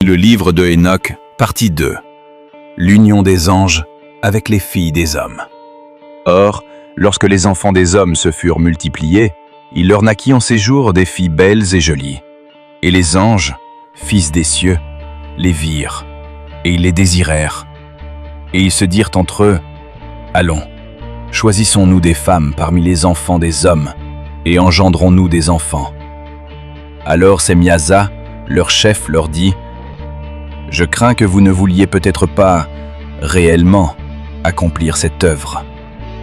Le livre de Enoch, partie 2. L'union des anges avec les filles des hommes. Or, lorsque les enfants des hommes se furent multipliés, il leur naquit en ces jours des filles belles et jolies. Et les anges, fils des cieux, les virent, et ils les désirèrent. Et ils se dirent entre eux, « Allons, choisissons-nous des femmes parmi les enfants des hommes, et engendrons-nous des enfants. » Alors Semyaza, leur chef, leur dit, « Je crains que vous ne vouliez peut-être pas, réellement, accomplir cette œuvre,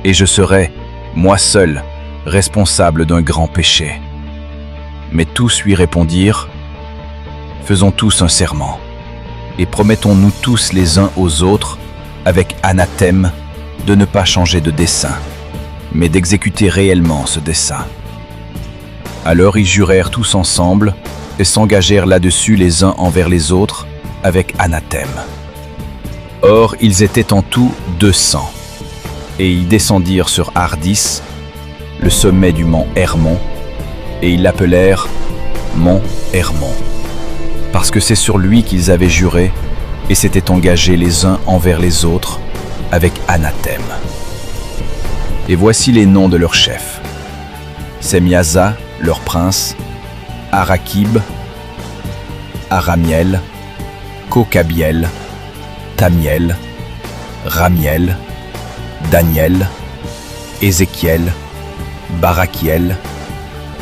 et je serai, moi seul, responsable d'un grand péché. » Mais tous lui répondirent, « Faisons tous un serment, et promettons-nous tous les uns aux autres, avec anathème, de ne pas changer de dessein, mais d'exécuter réellement ce dessein. » Alors ils jurèrent tous ensemble, et s'engagèrent là-dessus les uns envers les autres, avec anathème. Or, ils étaient en tout 200, et ils descendirent sur Ardis, le sommet du mont Hermon, et ils l'appelèrent mont Hermon, parce que c'est sur lui qu'ils avaient juré, et s'étaient engagés les uns envers les autres, avec anathème. Et voici les noms de leurs chefs. Semyaza, leur prince, Arakib, Aramiel, Kokabiel, Tamiel, Ramiel, Daniel, Ézéchiel, Barakiel,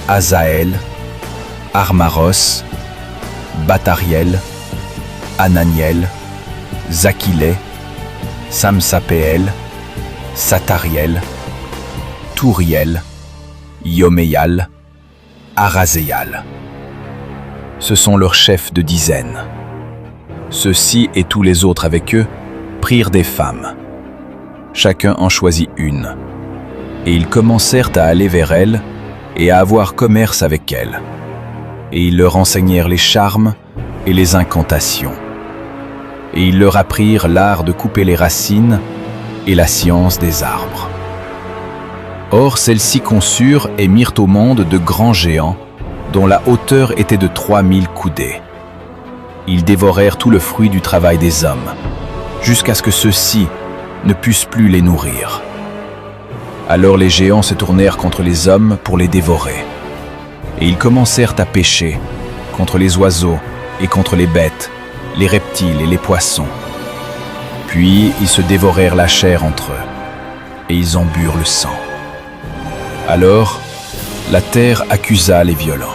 Azaël, Armaros, Batariel, Ananiel, Zakilé, Samsapéel, Satariel, Touriel, Yoméal, Arazéal. Ce sont leurs chefs de dizaines. Ceux-ci et tous les autres avec eux prirent des femmes. Chacun en choisit une. Et ils commencèrent à aller vers elles et à avoir commerce avec elles. Et ils leur enseignèrent les charmes et les incantations. Et ils leur apprirent l'art de couper les racines et la science des arbres. Or, celles-ci conçurent et mirent au monde de grands géants, dont la hauteur était de 3000 coudées. Ils dévorèrent tout le fruit du travail des hommes, jusqu'à ce que ceux-ci ne pussent plus les nourrir. Alors les géants se tournèrent contre les hommes pour les dévorer. Et ils commencèrent à pécher contre les oiseaux et contre les bêtes, les reptiles et les poissons. Puis ils se dévorèrent la chair entre eux, et ils en burent le sang. Alors, la terre accusa les violents.